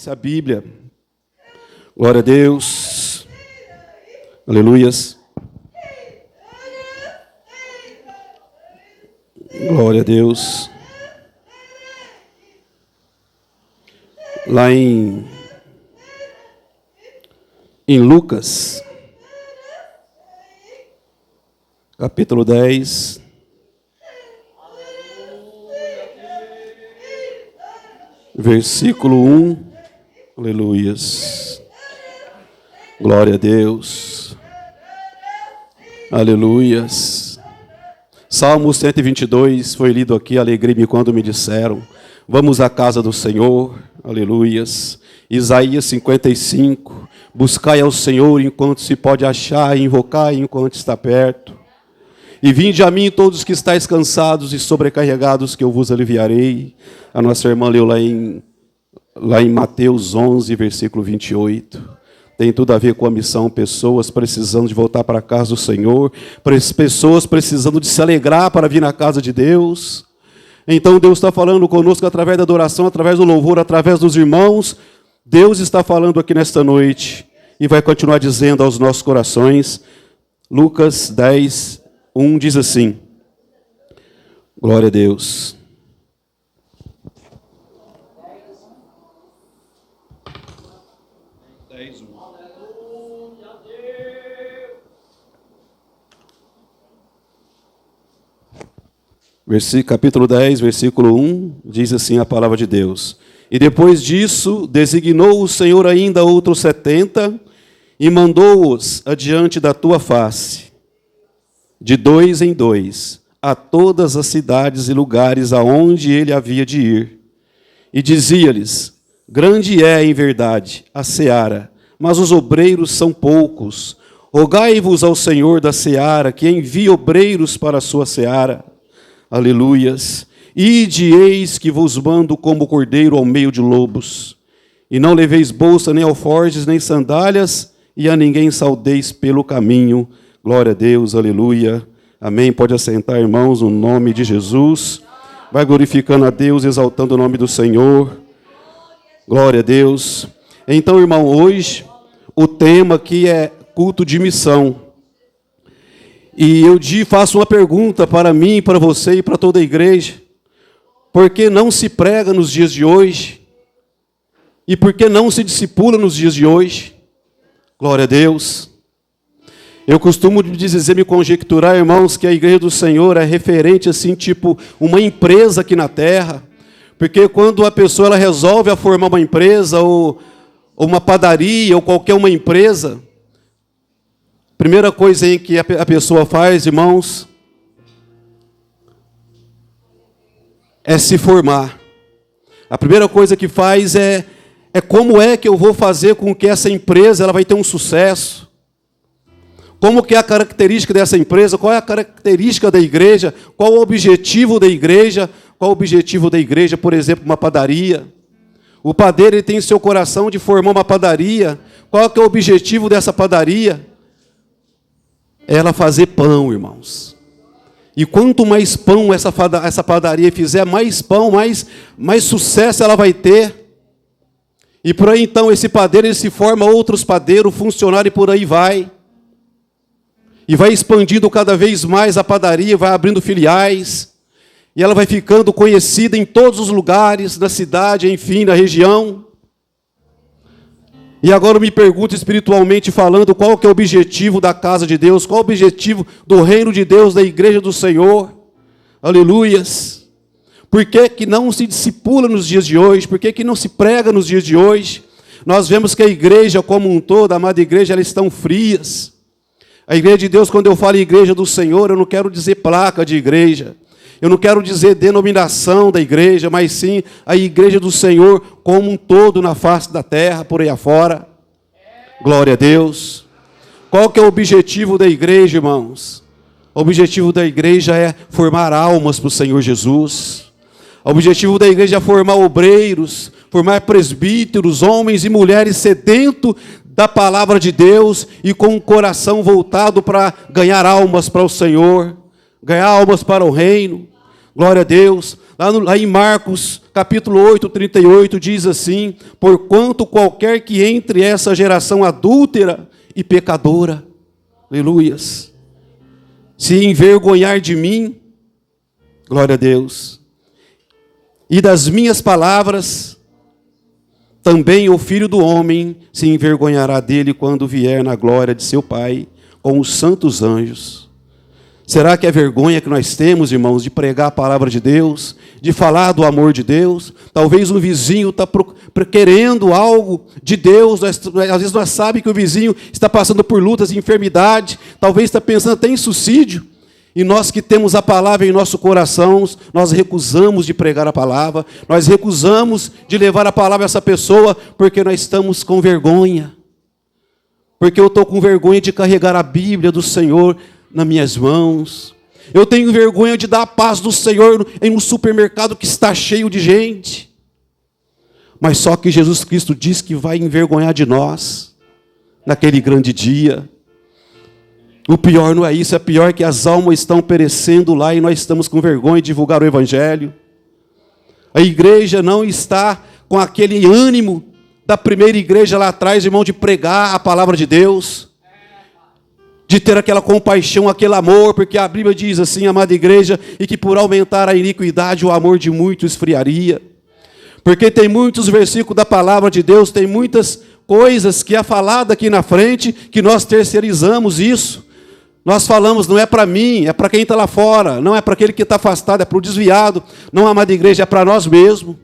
Diz a Bíblia. Glória a Deus. Aleluias. Glória a Deus. Lá em Lucas, capítulo 10, versículo 1, aleluias, glória a Deus, aleluias. Salmo 122 foi lido aqui, alegrei-me quando me disseram, vamos à casa do Senhor, aleluias. Isaías 55, buscai ao Senhor enquanto se pode achar, e invocai enquanto está perto. E vinde a mim todos que estáis cansados e sobrecarregados, que eu vos aliviarei. A nossa irmã leu lá em Mateus 11, versículo 28. Tem tudo a ver com a missão, pessoas precisando de voltar para a casa do Senhor, pessoas precisando de se alegrar para vir na casa de Deus. Então Deus está falando conosco através da adoração, através do louvor, através dos irmãos. Deus está falando aqui nesta noite e vai continuar dizendo aos nossos corações. Lucas 10, 1 diz assim, glória a Deus. Capítulo 10, versículo 1, diz assim a palavra de Deus. E depois disso, designou o Senhor ainda outros 70 e mandou-os adiante da tua face, de 2 em 2, a todas as cidades e lugares aonde ele havia de ir. E dizia-lhes, grande é em verdade a seara, mas os obreiros são poucos. Rogai-vos ao Senhor da seara, que envie obreiros para a sua seara. Aleluias. Ide, eis que vos mando como cordeiro ao meio de lobos. E não leveis bolsa, nem alforjes, nem sandálias, e a ninguém saudeis pelo caminho. Glória a Deus, aleluia. Amém. Pode assentar, irmãos, no nome de Jesus. Vai glorificando a Deus, exaltando o nome do Senhor. Glória a Deus. Então, irmão, hoje o tema aqui é culto de missão. E eu faço uma pergunta para mim, para você e para toda a igreja. Por que não se prega nos dias de hoje? E por que não se discipula nos dias de hoje? Glória a Deus. Eu costumo dizer, me conjecturar, irmãos, que a igreja do Senhor é referente, assim, tipo uma empresa aqui na terra. Porque quando a pessoa ela resolve formar uma empresa, ou uma padaria, ou qualquer uma empresa, primeira coisa em que a pessoa faz, irmãos, é se formar. A primeira coisa que faz é como é que eu vou fazer com que essa empresa ela vai ter um sucesso. Como que é a característica dessa empresa, qual é a característica da igreja, qual o objetivo da igreja, qual o objetivo da igreja, por exemplo, uma padaria. O padeiro ele tem em seu coração de formar uma padaria. Qual que é o objetivo dessa padaria? É ela fazer pão, irmãos. E quanto mais pão essa padaria fizer, mais pão, mais sucesso ela vai ter. E por aí então esse padeiro ele se forma outros padeiros, funcionário e por aí vai. E vai expandindo cada vez mais a padaria, vai abrindo filiais. E ela vai ficando conhecida em todos os lugares, na cidade, enfim, na região. E agora eu me pergunto espiritualmente falando, qual que é o objetivo da casa de Deus? Qual é o objetivo do reino de Deus, da igreja do Senhor? Aleluias. Por que que não se discipula nos dias de hoje? Por que que não se prega nos dias de hoje? Nós vemos que a igreja como um todo, a amada igreja, elas estão frias. A igreja de Deus, quando eu falo igreja do Senhor, eu não quero dizer placa de igreja. Eu não quero dizer denominação da igreja, mas sim a igreja do Senhor como um todo na face da terra, por aí afora. Glória a Deus. Qual que é o objetivo da igreja, irmãos? O objetivo da igreja é formar almas para o Senhor Jesus. O objetivo da igreja é formar obreiros, formar presbíteros, homens e mulheres sedentos da palavra de Deus e com o coração voltado para ganhar almas para o Senhor, ganhar almas para o reino. Glória a Deus. Lá em Marcos, capítulo 8, 38, diz assim: porquanto qualquer que entre essa geração adúltera e pecadora, aleluias, se envergonhar de mim, glória a Deus, e das minhas palavras, também o Filho do Homem se envergonhará dele quando vier na glória de seu Pai com os santos anjos. Será que é vergonha que nós temos, irmãos, de pregar a palavra de Deus, de falar do amor de Deus? Talvez um vizinho está querendo algo de Deus, às vezes nós sabemos que o vizinho está passando por lutas e enfermidade, talvez está pensando até em suicídio, e nós que temos a palavra em nosso coração, nós recusamos de pregar a palavra, nós recusamos de levar a palavra a essa pessoa, porque nós estamos com vergonha, porque eu estou com vergonha de carregar a Bíblia do Senhor nas minhas mãos. Eu tenho vergonha de dar a paz do Senhor em um supermercado que está cheio de gente. Mas só que Jesus Cristo diz que vai envergonhar de nós naquele grande dia. O pior não é isso, é pior que as almas estão perecendo lá e nós estamos com vergonha de divulgar o Evangelho. A igreja não está com aquele ânimo da primeira igreja lá atrás, irmão, de pregar a palavra de Deus, de ter aquela compaixão, aquele amor, porque a Bíblia diz assim, amada igreja, e que por aumentar a iniquidade o amor de muitos esfriaria. Porque tem muitos versículos da palavra de Deus, tem muitas coisas que é falado aqui na frente, que nós terceirizamos isso. Nós falamos, não é para mim, é para quem está lá fora, não é para aquele que está afastado, é para o desviado. Não, amada igreja, é para nós mesmos.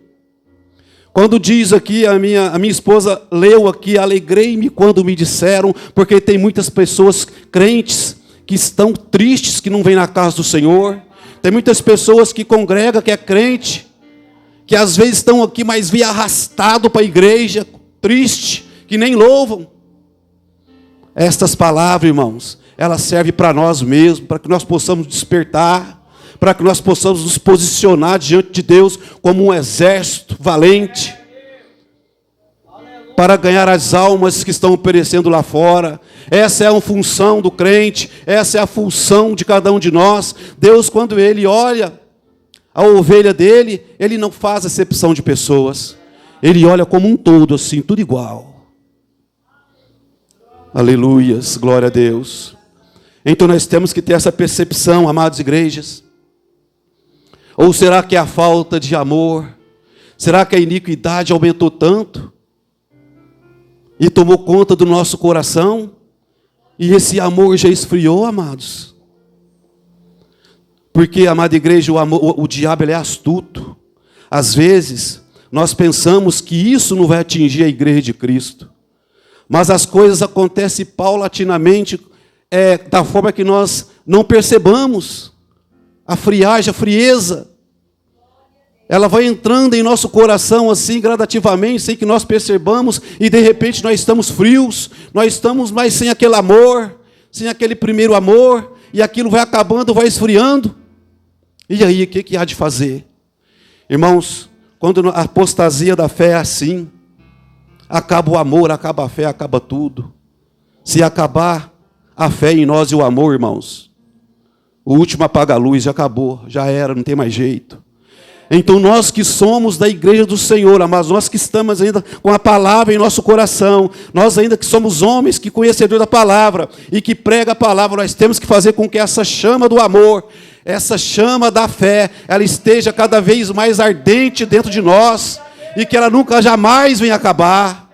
Quando diz aqui, a minha esposa leu aqui, alegrei-me quando me disseram, porque tem muitas pessoas crentes que estão tristes, que não vêm na casa do Senhor. Tem muitas pessoas que congregam, que é crente, que às vezes estão aqui, mas vêm arrastado para a igreja, triste, que nem louvam. Estas palavras, irmãos, elas servem para nós mesmos, para que nós possamos despertar, para que nós possamos nos posicionar diante de Deus como um exército valente, para ganhar as almas que estão perecendo lá fora. Essa é a função do crente, essa é a função de cada um de nós. Deus, quando Ele olha a ovelha dele, Ele não faz acepção de pessoas, Ele olha como um todo, assim, tudo igual. Aleluias, glória a Deus. Então nós temos que ter essa percepção, amadas igrejas. Ou será que é a falta de amor? Será que a iniquidade aumentou tanto? E tomou conta do nosso coração? E esse amor já esfriou, amados? Porque, amada igreja, o diabo ele é astuto. Às vezes, nós pensamos que isso não vai atingir a igreja de Cristo. Mas as coisas acontecem paulatinamente, da forma que nós não percebamos. A friagem, a frieza, ela vai entrando em nosso coração assim, gradativamente, sem que nós percebamos, e de repente nós estamos frios, nós estamos mais sem aquele amor, sem aquele primeiro amor, e aquilo vai acabando, vai esfriando. E aí, o que há de fazer? Irmãos, quando a apostasia da fé é assim, acaba o amor, acaba a fé, acaba tudo. Se acabar a fé em nós e o amor, irmãos, o último apaga-luz já acabou, já era, não tem mais jeito. Então nós que somos da igreja do Senhor, mas nós que estamos ainda com a palavra em nosso coração, nós ainda que somos homens que conhecedores da palavra e que prega a palavra, nós temos que fazer com que essa chama do amor, essa chama da fé, ela esteja cada vez mais ardente dentro de nós e que ela nunca jamais venha acabar.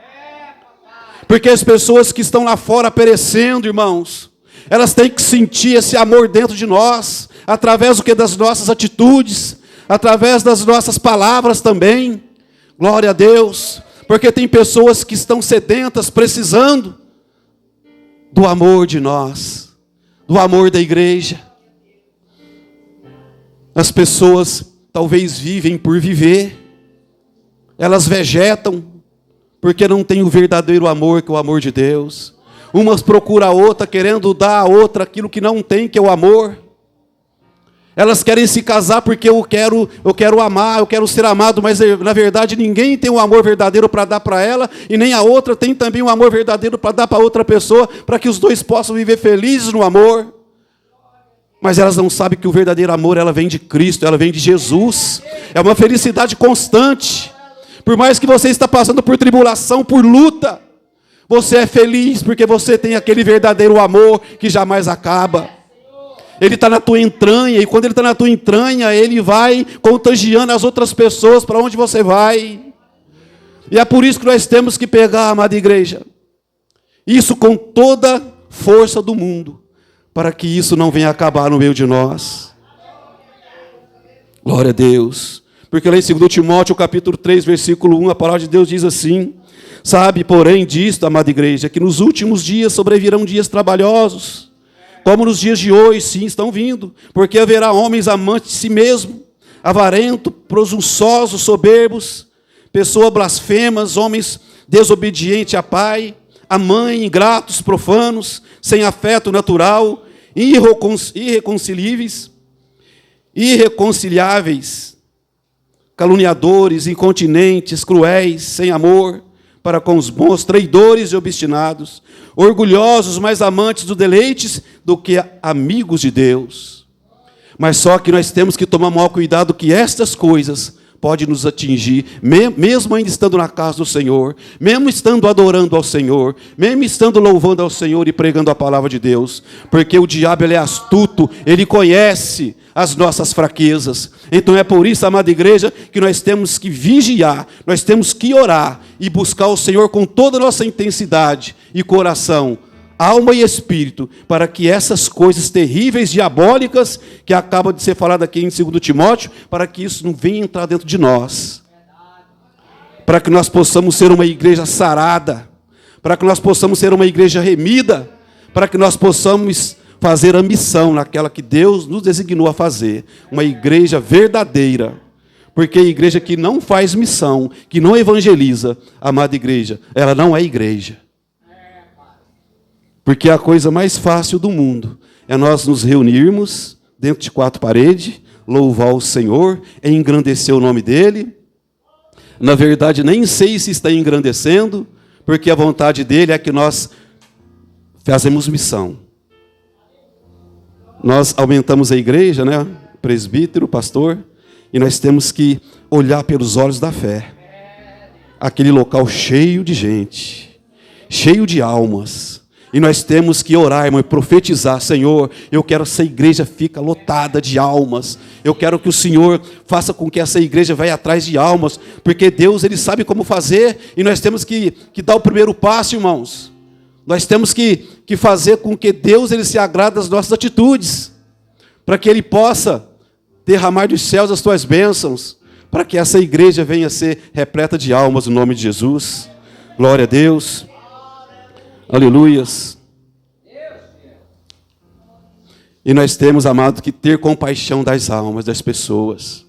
Porque as pessoas que estão lá fora perecendo, irmãos, elas têm que sentir esse amor dentro de nós, através do que das nossas atitudes, através das nossas palavras também. Glória a Deus. Porque tem pessoas que estão sedentas, precisando do amor de nós, do amor da igreja. As pessoas talvez vivem por viver, elas vegetam, porque não têm o verdadeiro amor, que é o amor de Deus. Umas procuram a outra, querendo dar a outra aquilo que não tem, que é o amor. Elas querem se casar porque eu quero amar, eu quero ser amado, mas na verdade ninguém tem um amor verdadeiro para dar para ela, e nem a outra tem também um amor verdadeiro para dar para outra pessoa, para que os dois possam viver felizes no amor. Mas elas não sabem que o verdadeiro amor, ela vem de Cristo, ela vem de Jesus. É uma felicidade constante. Por mais que você está passando por tribulação, por luta, você é feliz porque você tem aquele verdadeiro amor que jamais acaba. Ele está na tua entranha, e quando ele está na tua entranha, ele vai contagiando as outras pessoas para onde você vai. E é por isso que nós temos que pegar, amada igreja, isso com toda força do mundo, para que isso não venha acabar no meio de nós. Glória a Deus. Porque lá em 2 Timóteo, capítulo 3, versículo 1, a palavra de Deus diz assim: sabe, porém, disto, amada igreja, que nos últimos dias sobrevirão dias trabalhosos, como nos dias de hoje, sim, estão vindo, porque haverá homens amantes de si mesmo, avarentos, presunçosos, soberbos, pessoas blasfemas, homens desobedientes a pai, a mãe, ingratos, profanos, sem afeto natural, irreconciliáveis, caluniadores, incontinentes, cruéis, sem amor para com os bons, traidores e obstinados, orgulhosos, mais amantes dos deleites do que amigos de Deus. Mas só que nós temos que tomar maior cuidado que estas coisas podem nos atingir, mesmo ainda estando na casa do Senhor, mesmo estando adorando ao Senhor, mesmo estando louvando ao Senhor e pregando a palavra de Deus, porque o diabo ele é astuto, ele conhece as nossas fraquezas. Então é por isso, amada igreja, que nós temos que vigiar, nós temos que orar e buscar o Senhor com toda a nossa intensidade e coração, alma e espírito, para que essas coisas terríveis, diabólicas, que acaba de ser falado aqui em 2 Timóteo, para que isso não venha entrar dentro de nós. Para que nós possamos ser uma igreja sarada, para que nós possamos ser uma igreja remida, para que nós possamos fazer a missão naquela que Deus nos designou a fazer, uma igreja verdadeira. Porque a igreja que não faz missão, que não evangeliza, amada igreja, ela não é igreja. Porque a coisa mais fácil do mundo é nós nos reunirmos dentro de quatro paredes, louvar o Senhor, engrandecer o nome dEle. Na verdade, nem sei se está engrandecendo, porque a vontade dEle é que nós fazemos missão. Nós aumentamos a igreja, né? Presbítero, pastor, e nós temos que olhar pelos olhos da fé. Aquele local cheio de gente, cheio de almas. E nós temos que orar, irmão, e profetizar: Senhor, eu quero que essa igreja fique lotada de almas. Eu quero que o Senhor faça com que essa igreja vá atrás de almas, porque Deus, Ele sabe como fazer, e nós temos que dar o primeiro passo, irmãos. Nós temos que fazer com que Deus, Ele se agrade das nossas atitudes, para que Ele possa derramar dos céus as tuas bênçãos, para que essa igreja venha a ser repleta de almas, no nome de Jesus. Glória a Deus. Aleluias. E nós temos, amado, que ter compaixão das almas das pessoas.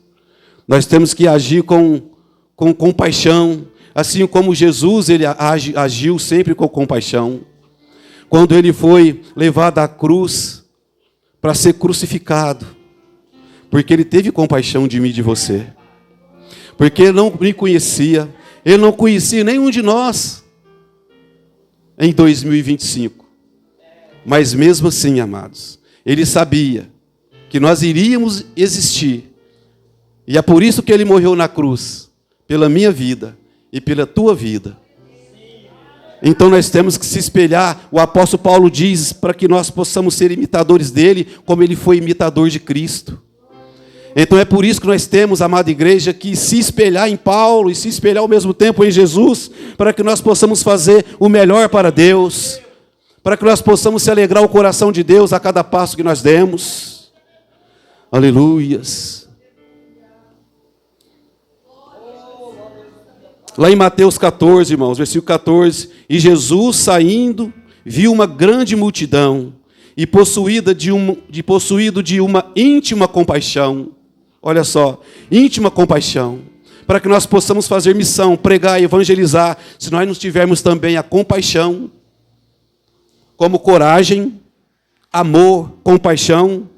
Nós temos que agir com compaixão, assim como Jesus ele agiu sempre com compaixão. Quando ele foi levado à cruz para ser crucificado, porque ele teve compaixão de mim e de você. Porque ele não me conhecia, ele não conhecia nenhum de nós em 2025. Mas mesmo assim, amados, ele sabia que nós iríamos existir. E é por isso que ele morreu na cruz, pela minha vida e pela tua vida. Então nós temos que se espelhar. O apóstolo Paulo diz para que nós possamos ser imitadores dele, como ele foi imitador de Cristo. Então é por isso que nós temos, amada igreja, que se espelhar em Paulo e se espelhar ao mesmo tempo em Jesus, para que nós possamos fazer o melhor para Deus, para que nós possamos se alegrar o coração de Deus a cada passo que nós demos. Aleluias. Lá em Mateus 14, irmãos, versículo 14, e Jesus saindo, viu uma grande multidão, e possuído de uma íntima compaixão. Olha só, íntima compaixão, para que nós possamos fazer missão, pregar e evangelizar, se nós não tivermos também a compaixão, como coragem, amor, compaixão.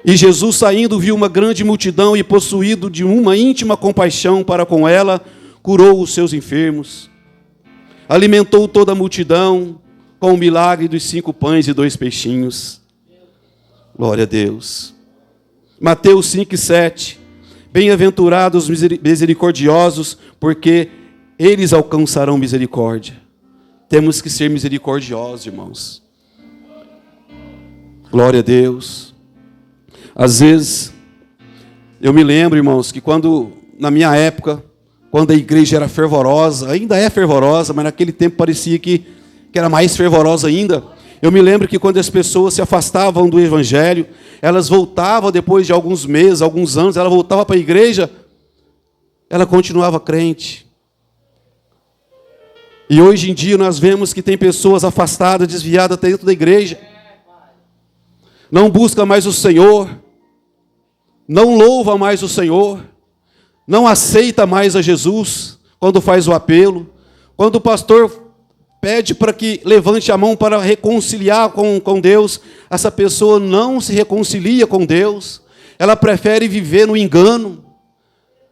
E Jesus saindo viu uma grande multidão e possuído de uma íntima compaixão para com ela, curou os seus enfermos, alimentou toda a multidão com o milagre dos 5 pães e 2 peixinhos. Glória a Deus. Mateus 5:7. Bem-aventurados os misericordiosos, porque eles alcançarão misericórdia. Temos que ser misericordiosos, irmãos. Glória a Deus. Às vezes, eu me lembro, irmãos, que na minha época, quando a igreja era fervorosa, ainda é fervorosa, mas naquele tempo parecia que era mais fervorosa ainda. Eu me lembro que quando as pessoas se afastavam do evangelho, elas voltavam depois de alguns meses, alguns anos, ela voltava para a igreja, ela continuava crente. E hoje em dia nós vemos que tem pessoas afastadas, desviadas dentro da igreja. Não busca mais o Senhor, não louva mais o Senhor, não aceita mais a Jesus quando faz o apelo. Quando o pastor pede para que levante a mão para reconciliar com Deus, essa pessoa não se reconcilia com Deus, ela prefere viver no engano.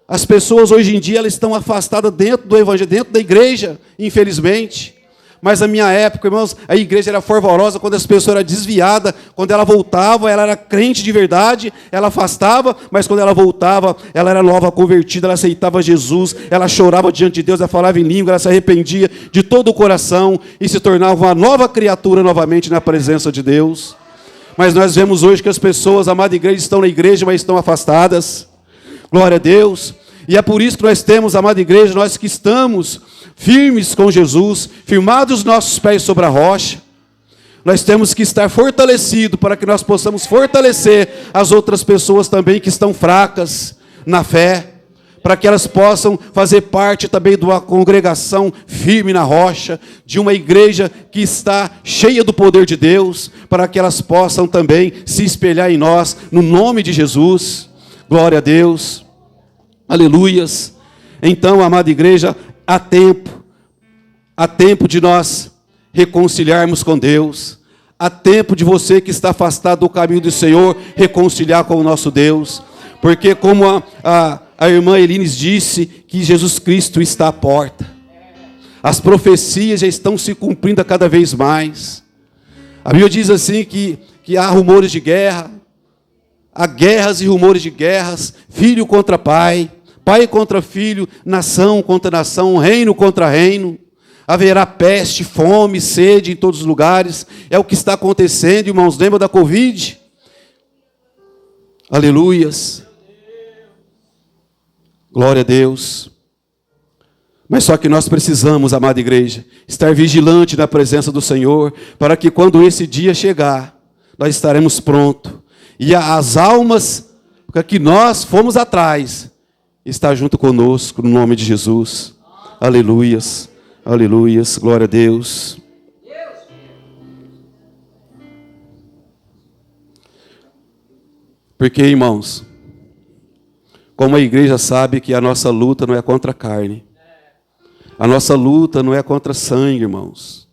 As pessoas hoje em dia elas estão afastadas dentro do evangelho, dentro da igreja, infelizmente. Mas na minha época, irmãos, a igreja era fervorosa quando as pessoas eram desviadas, quando ela voltava, ela era crente de verdade, ela afastava, mas quando ela voltava, ela era nova convertida, ela aceitava Jesus, ela chorava diante de Deus, ela falava em língua, ela se arrependia de todo o coração e se tornava uma nova criatura novamente na presença de Deus. Mas nós vemos hoje que as pessoas, amada igreja, estão na igreja, mas estão afastadas. Glória a Deus. E é por isso que nós temos, amada igreja, nós que estamos firmes com Jesus, firmados os nossos pés sobre a rocha, nós temos que estar fortalecidos para que nós possamos fortalecer as outras pessoas também que estão fracas na fé, para que elas possam fazer parte também de uma congregação firme na rocha, de uma igreja que está cheia do poder de Deus, para que elas possam também se espelhar em nós, no nome de Jesus. Glória a Deus. Aleluias. Então, amada igreja, há tempo de nós reconciliarmos com Deus, há tempo de você que está afastado do caminho do Senhor, reconciliar com o nosso Deus, porque como a irmã Elines disse, que Jesus Cristo está à porta, as profecias já estão se cumprindo a cada vez mais. A Bíblia diz assim que há rumores de guerra, há guerras e rumores de guerras, filho contra pai, pai contra filho, nação contra nação, reino contra reino. Haverá peste, fome, sede em todos os lugares. É o que está acontecendo, irmãos. Lembra da Covid? Aleluias. Glória a Deus. Mas só que nós precisamos, amada igreja, estar vigilante na presença do Senhor, para que quando esse dia chegar, nós estaremos prontos. E as almas que nós fomos atrás, está junto conosco, no nome de Jesus. Aleluias, aleluias, glória a Deus. Porque, irmãos, como a igreja sabe que a nossa luta não é contra a carne, a nossa luta não é contra sangue, irmãos.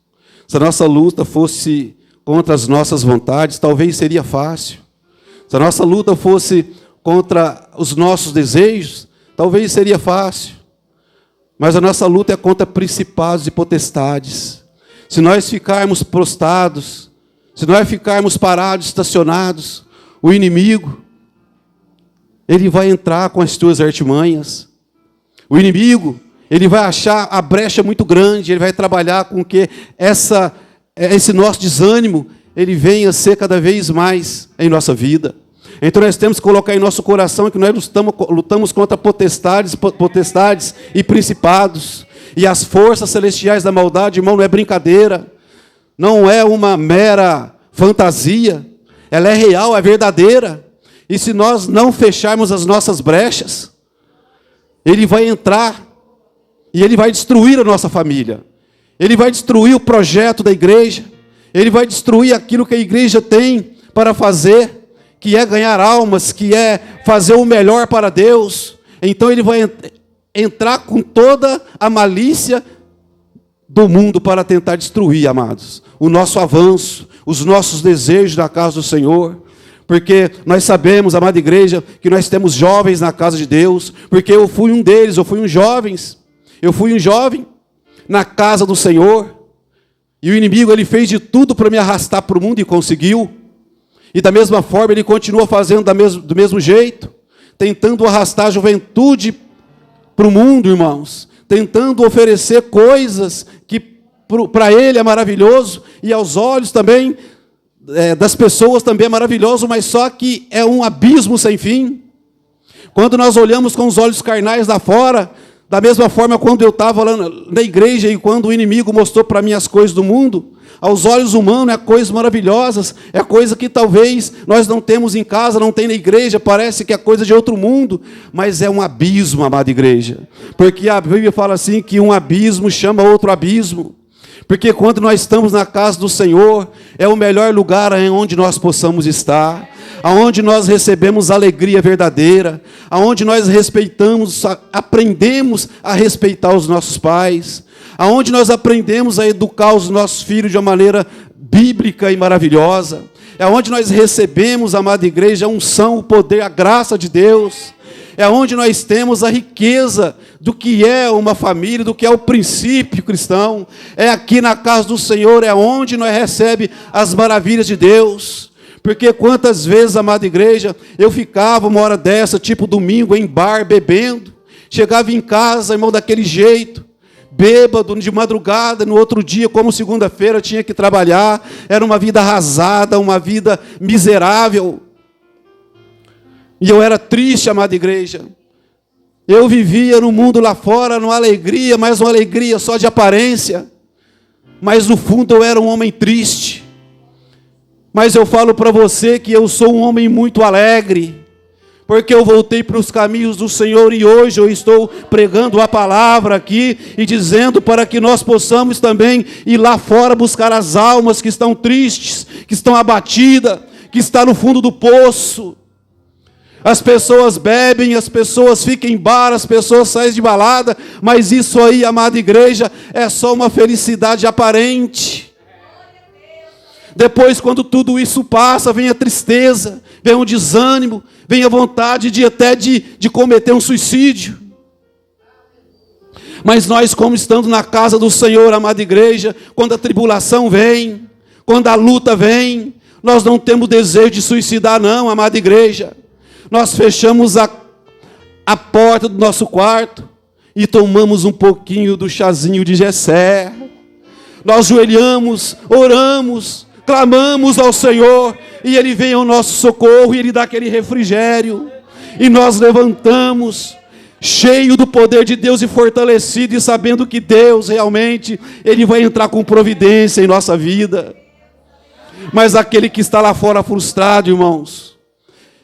Se a nossa luta fosse contra as nossas vontades, talvez seria fácil. Se a nossa luta fosse contra os nossos desejos, talvez seria fácil, mas a nossa luta é contra principados e potestades. Se nós ficarmos prostrados, se nós ficarmos parados, estacionados, o inimigo, ele vai entrar com as suas artimanhas. O inimigo, ele vai achar a brecha muito grande, ele vai trabalhar com que esse nosso desânimo, ele venha ser cada vez mais em nossa vida. Então nós temos que colocar em nosso coração que nós lutamos contra potestades e principados. E as forças celestiais da maldade, irmão, não é brincadeira. Não é uma mera fantasia. Ela é real, é verdadeira. E se nós não fecharmos as nossas brechas, ele vai entrar e ele vai destruir a nossa família. Ele vai destruir o projeto da igreja. Ele vai destruir aquilo que a igreja tem para fazer, que é ganhar almas, que é fazer o melhor para Deus. Então ele vai entrar com toda a malícia do mundo para tentar destruir, amados, o nosso avanço, os nossos desejos na casa do Senhor. Porque nós sabemos, amada igreja, que nós temos jovens na casa de Deus, porque eu fui um deles, eu fui um jovem na casa do Senhor. E o inimigo, ele fez de tudo para me arrastar para o mundo e conseguiu. E da mesma forma, ele continua fazendo do mesmo jeito, tentando arrastar a juventude para o mundo, irmãos. Tentando oferecer coisas que para ele é maravilhoso, e aos olhos também das pessoas também é maravilhoso, mas só que é um abismo sem fim. Quando nós olhamos com os olhos carnais lá fora, da mesma forma quando eu estava lá na igreja e quando o inimigo mostrou para mim as coisas do mundo, aos olhos humanos é coisas maravilhosas, é coisa que talvez nós não temos em casa, não tem na igreja, parece que é coisa de outro mundo, mas é um abismo, amada igreja, porque a Bíblia fala assim que um abismo chama outro abismo, porque quando nós estamos na casa do Senhor, é o melhor lugar onde nós possamos estar, aonde nós recebemos alegria verdadeira, aonde nós respeitamos, aprendemos a respeitar os nossos pais, aonde nós aprendemos a educar os nossos filhos de uma maneira bíblica e maravilhosa, é onde nós recebemos, amada igreja, a unção, o poder, a graça de Deus, é onde nós temos a riqueza do que é uma família, do que é o princípio cristão, é aqui na casa do Senhor, é onde nós recebemos as maravilhas de Deus. Porque quantas vezes, amada igreja, eu ficava uma hora dessa, tipo domingo, em bar, bebendo, chegava em casa, irmão, daquele jeito, bêbado, de madrugada, no outro dia, como segunda-feira, tinha que trabalhar, era uma vida arrasada, uma vida miserável, e eu era triste, amada igreja, eu vivia no mundo lá fora, numa alegria, mas uma alegria só de aparência, mas no fundo eu era um homem triste. Mas eu falo para você que eu sou um homem muito alegre, porque eu voltei para os caminhos do Senhor e hoje eu estou pregando a palavra aqui e dizendo para que nós possamos também ir lá fora buscar as almas que estão tristes, que estão abatidas, que estão no fundo do poço. As pessoas bebem, as pessoas ficam em bar, as pessoas saem de balada, mas isso aí, amada igreja, é só uma felicidade aparente. Depois, quando tudo isso passa, vem a tristeza, vem o desânimo, vem a vontade de cometer um suicídio. Mas nós, como estamos na casa do Senhor, amada igreja, quando a tribulação vem, quando a luta vem, nós não temos desejo de suicidar não, amada igreja. Nós fechamos a porta do nosso quarto e tomamos um pouquinho do chazinho de Jessé. Nós joelhamos, oramos, clamamos ao Senhor, e Ele vem ao nosso socorro, e Ele dá aquele refrigério, e nós levantamos, cheio do poder de Deus e fortalecido, e sabendo que Deus realmente, Ele vai entrar com providência em nossa vida. Mas aquele que está lá fora frustrado, irmãos,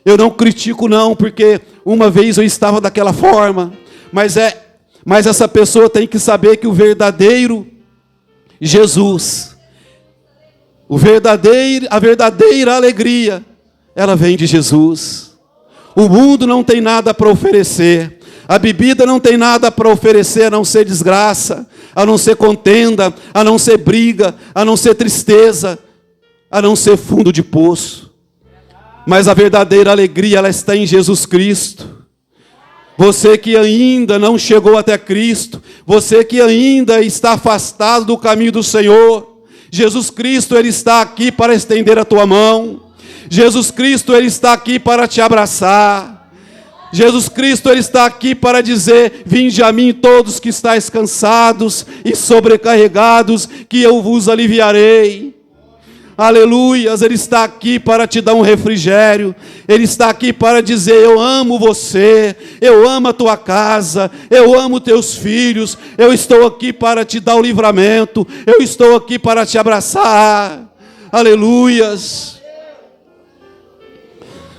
eu não critico não, porque uma vez eu estava daquela forma, mas essa pessoa tem que saber que o verdadeiro Jesus, a verdadeira alegria, ela vem de Jesus. O mundo não tem nada para oferecer, a bebida não tem nada para oferecer, a não ser desgraça, a não ser contenda, a não ser briga, a não ser tristeza, a não ser fundo de poço. Mas a verdadeira alegria, ela está em Jesus Cristo. Você que ainda não chegou até Cristo, você que ainda está afastado do caminho do Senhor, Jesus Cristo, Ele está aqui para estender a tua mão. Jesus Cristo, Ele está aqui para te abraçar. Jesus Cristo, Ele está aqui para dizer: vinde a mim todos que estáis cansados e sobrecarregados, que eu vos aliviarei. Aleluias, Ele está aqui para te dar um refrigério, Ele está aqui para dizer: eu amo você, eu amo a tua casa, eu amo teus filhos, eu estou aqui para te dar o livramento, eu estou aqui para te abraçar. Aleluias,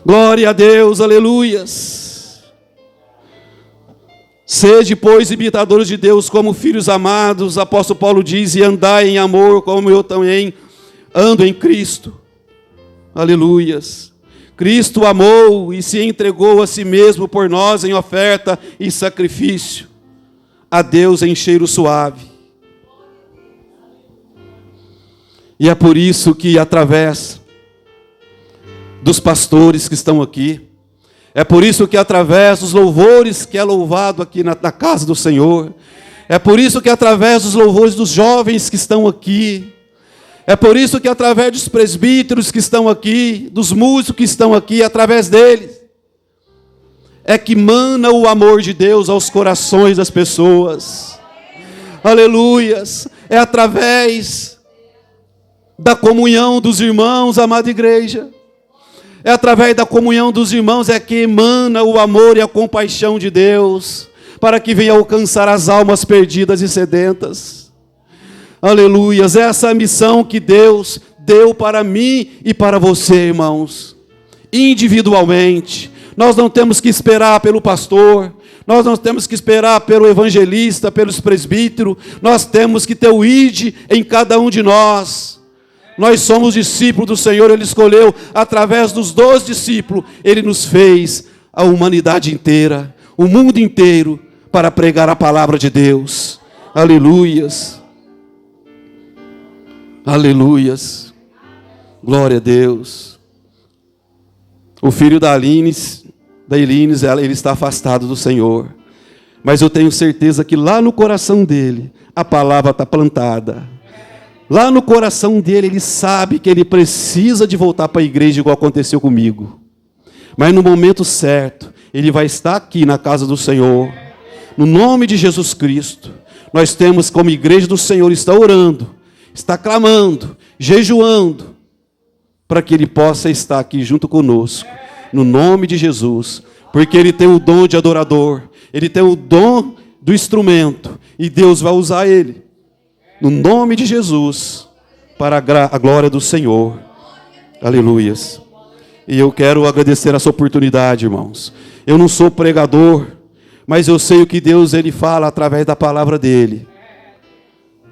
glória a Deus, aleluias. Sede, pois, imitadores de Deus como filhos amados, apóstolo Paulo diz, e andai em amor como eu também ando em Cristo. Aleluias. Cristo amou e se entregou a si mesmo por nós em oferta e sacrifício a Deus em cheiro suave. E é por isso que através dos pastores que estão aqui, é por isso que através dos louvores que é louvado aqui na casa do Senhor, é por isso que através dos louvores dos jovens que estão aqui, É por isso que através dos presbíteros que estão aqui, dos músicos que estão aqui, através deles, é que mana o amor de Deus aos corações das pessoas. Aleluias. É através da comunhão dos irmãos, amada igreja. É através da comunhão dos irmãos é que emana o amor e a compaixão de Deus, para que venha alcançar as almas perdidas e sedentas. Aleluias. Essa é a missão que Deus deu para mim e para você, irmãos. Individualmente. Nós não temos que esperar pelo pastor, nós não temos que esperar pelo evangelista, pelos presbíteros, nós temos que ter o ID em cada um de nós. Nós somos discípulos do Senhor, Ele escolheu, através dos 12 discípulos, Ele nos fez a humanidade inteira, o mundo inteiro, para pregar a palavra de Deus. Aleluias. Aleluias. Glória a Deus. O filho da Elines, ele está afastado do Senhor. Mas eu tenho certeza que lá no coração dele, a palavra está plantada. Lá no coração dele, ele sabe que ele precisa de voltar para a igreja, igual aconteceu comigo. Mas no momento certo, ele vai estar aqui na casa do Senhor. No nome de Jesus Cristo, nós temos como igreja do Senhor, está orando, está clamando, jejuando, para que ele possa estar aqui junto conosco. No nome de Jesus, porque ele tem o dom de adorador, ele tem o dom do instrumento, e Deus vai usar ele, no nome de Jesus, para a glória do Senhor. Aleluias. E eu quero agradecer essa oportunidade, irmãos. Eu não sou pregador, mas eu sei o que Deus ele fala através da palavra dele.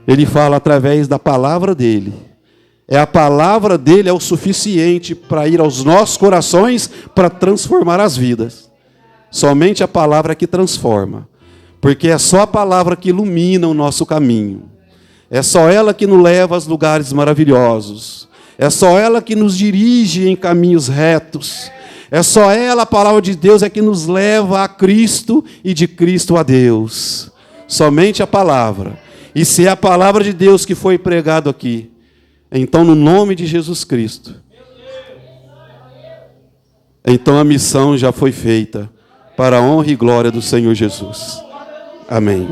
Ele fala através da palavra dele. A palavra dele é o suficiente para ir aos nossos corações, para transformar as vidas. Somente a palavra que transforma. Porque é só a palavra que ilumina o nosso caminho. É só ela que nos leva aos lugares maravilhosos. É só ela que nos dirige em caminhos retos. É só ela, a palavra de Deus, é que nos leva a Cristo e de Cristo a Deus. Somente a palavra. E se é a palavra de Deus que foi pregado aqui, então, no nome de Jesus Cristo, então a missão já foi feita para a honra e glória do Senhor Jesus. Amém.